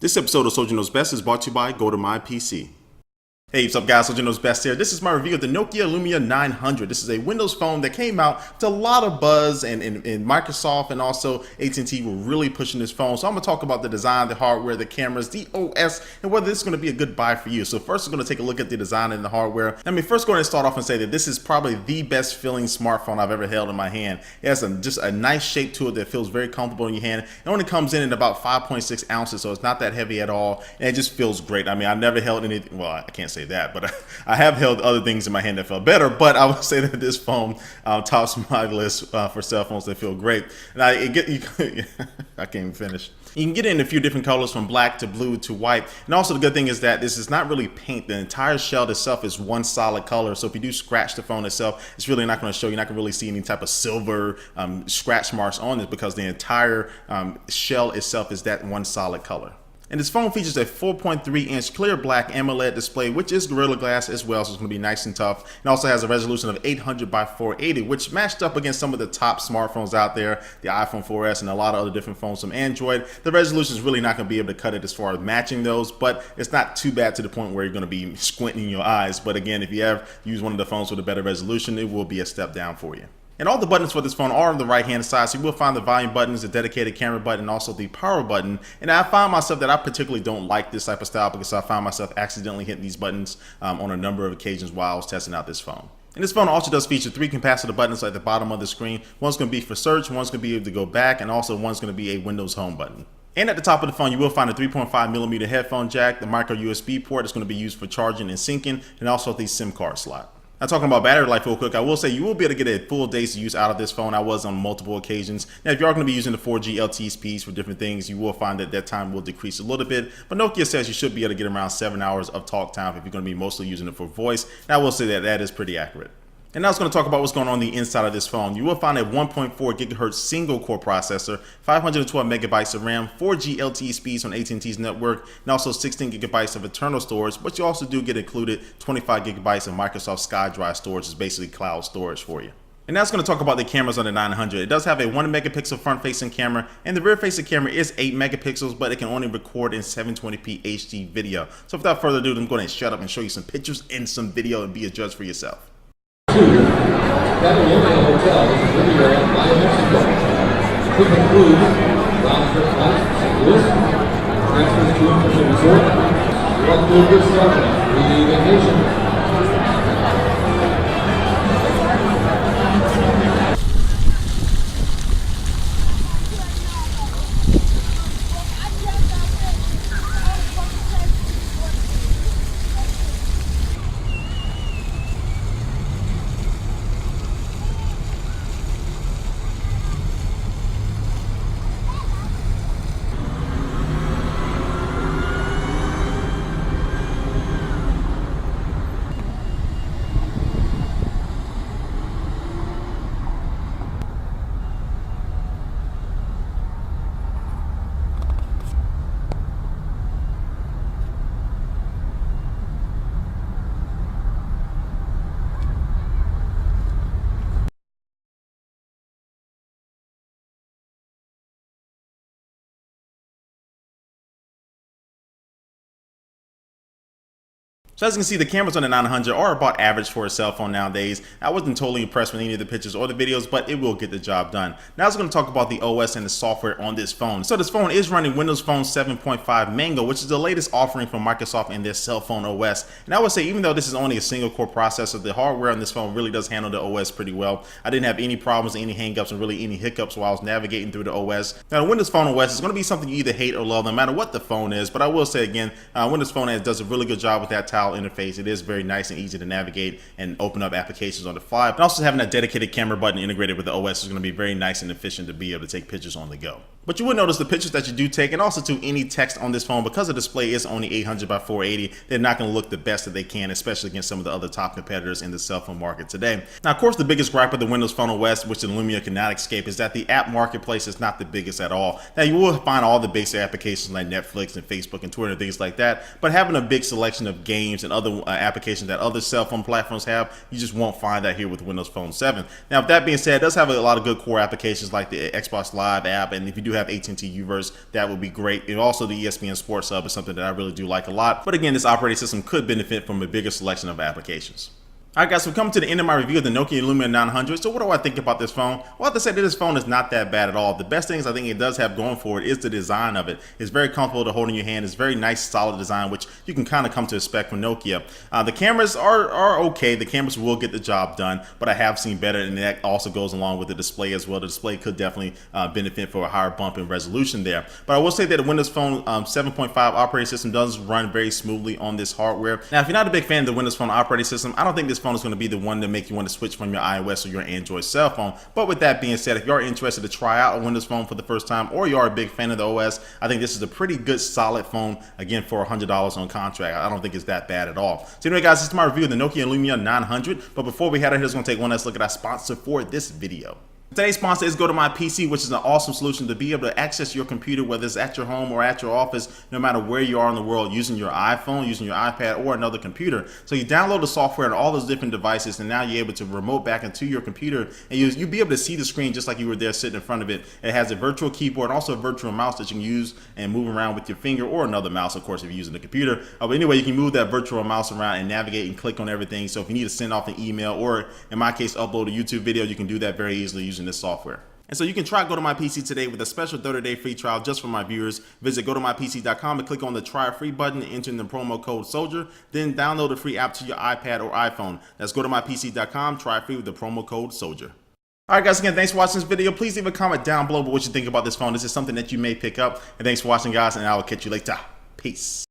This episode of Soldier Knows Best is brought to you by Go to My PC. Hey, what's up guys, Soldier Knows Best here. This is my review of the Nokia Lumia 900. This is a Windows phone that came out with a lot of buzz, and Microsoft and also At&t were really pushing this phone. So I'm going to talk about the design, the hardware, the cameras, the OS, and whether this is going to be a good buy for you. So first we're going to take a look at the design and the hardware. Let me first go ahead and start off and say that this is probably the best feeling smartphone I've ever held in my hand. It has just a nice shape to it that feels very comfortable in your hand. It only comes in at about 5.6 ounces, so it's not that heavy at all, and it just feels great. I mean, I've never held anything, well, I can't say that, but I have held other things in my hand that felt better, but I would say that this phone tops my list for cell phones that feel great. And I can't even finish. You can get it in a few different colors, from black to blue to white. And also the good thing is that this is not really paint. The entire shell itself is one solid color. So if you do scratch the phone itself, it's really not going to show. You're not going to really see any type of silver scratch marks on it, because the entire shell itself is that one solid color. And this phone features a 4.3-inch clear black AMOLED display, which is Gorilla Glass as well, so it's going to be nice and tough. It also has a resolution of 800 by 480, which matched up against some of the top smartphones out there, the iPhone 4S and a lot of other different phones from Android. The resolution is really not going to be able to cut it as far as matching those, but it's not too bad to the point where you're going to be squinting your eyes. But again, if you ever use one of the phones with a better resolution, it will be a step down for you. And all the buttons for this phone are on the right hand side, so you will find the volume buttons, the dedicated camera button, and also the power button. And I find myself that I particularly don't like this type of style, because I find myself accidentally hitting these buttons on a number of occasions while I was testing out this phone. And this phone also does feature 3 capacitive buttons at the bottom of the screen. One's going to be for search, one's going to be able to go back, and also one's going to be a Windows Home button. And at the top of the phone, you will find a 3.5mm headphone jack, the micro USB port is going to be used for charging and syncing, and also the SIM card slot. Now, talking about battery life real quick, I will say you will be able to get a full day's use out of this phone. I was on multiple occasions. Now, if you are going to be using the 4G LTE speeds for different things, you will find that that time will decrease a little bit. But Nokia says you should be able to get around 7 hours of talk time if you're going to be mostly using it for voice. And I will say that that is pretty accurate. And now I was going to talk about what's going on the inside of this phone. You will find a 1.4 gigahertz single core processor, 512 megabytes of RAM, 4G LTE speeds on At&t's network, and also 16 gigabytes of internal storage. But you also do get included 25 gigabytes of Microsoft SkyDrive storage, which is basically cloud storage for you. And now it's going to talk about the cameras on the 900. It does have a 1 megapixel front-facing camera, and the rear-facing camera is 8 megapixels, but it can only record in 720p HD video. So without further ado, I'm going to shut up and show you some pictures and some video and be a judge for yourself. Hotel is Riviera, Mexico. Trip includes round-trip flights to St. Louis, transfers to and from the resort. You're off to a good start on a 3-day vacation. So as you can see, the cameras on the 900 are about average for a cell phone nowadays. I wasn't totally impressed with any of the pictures or the videos, but it will get the job done. Now I was going to talk about the OS and the software on this phone. So this phone is running Windows Phone 7.5 Mango, which is the latest offering from Microsoft in their cell phone OS. And I would say, even though this is only a single core processor, the hardware on this phone really does handle the OS pretty well. I didn't have any problems, any hangups, and really any hiccups while I was navigating through the OS. Now the Windows Phone OS is going to be something you either hate or love, no matter what the phone is. But I will say again, Windows Phone OS does a really good job with that tile interface. It is very nice and easy to navigate and open up applications on the fly. But also having that dedicated camera button integrated with the OS is going to be very nice and efficient to be able to take pictures on the go. But you would notice the pictures that you do take, and also to any text on this phone, because the display is only 800 by 480, they're not going to look the best that they can, especially against some of the other top competitors in the cell phone market today. Now, of course, the biggest gripe of the Windows Phone OS, which is the Lumia Kinetic Escape, is that the app marketplace is not the biggest at all. Now, you will find all the basic applications like Netflix and Facebook and Twitter and things like that, but having a big selection of games and other applications that other cell phone platforms have, you just won't find that here with Windows Phone 7. Now, with that being said, it does have a lot of good core applications like the Xbox Live app, and if you do have AT&T Uverse, that would be great. And also the ESPN Sports Hub is something that I really do like a lot. But again, this operating system could benefit from a bigger selection of applications. Alright guys, so we've come to the end of my review of the Nokia Lumia 900. So what do I think about this phone? Well, I have to say that this phone is not that bad at all. The best things I think it does have going for it is the design of it. It's very comfortable to hold in your hand. It's very nice, solid design, which you can kind of come to expect from Nokia. The cameras are okay. The cameras will get the job done, but I have seen better, and that also goes along with the display as well. The display could definitely benefit for a higher bump in resolution there. But I will say that the Windows Phone 7.5 operating system does run very smoothly on this hardware. Now, if you're not a big fan of the Windows Phone operating system, I don't think this phone is going to be the one to make you want to switch from your iOS or your Android cell phone. But with that being said, if you're interested to try out a Windows Phone for the first time, or you are a big fan of the OS, I think this is a pretty good solid phone, again, for $100 on contract. I don't think it's that bad at all. So anyway guys, this is my review of the Nokia Lumia 900. But before we head out here, just going to take one last look at our sponsor for this video. Today's sponsor is Go to My PC, which is an awesome solution to be able to access your computer, whether it's at your home or at your office, no matter where you are in the world, using your iPhone, using your iPad, or another computer. So you download the software on all those different devices, and now you're able to remote back into your computer, and you'll be able to see the screen just like you were there sitting in front of it. It has a virtual keyboard, and also a virtual mouse that you can use and move around with your finger, or another mouse, of course, if you're using the computer. But anyway, you can move that virtual mouse around and navigate and click on everything. So if you need to send off an email, or in my case, upload a YouTube video, you can do that very easily using this software. And so you can try Go to My PC today with a special 30-day free trial just for my viewers. Visit gotomypc.com and click on the try free button and enter in the promo code SOLDIER. Then download the free app to your iPad or iPhone. That's gotomypc.com, try free with the promo code SOLDIER. Alright guys, again, thanks for watching this video. Please leave a comment down below what you think about this phone. This is something that you may pick up. And thanks for watching guys, and I will catch you later. Peace.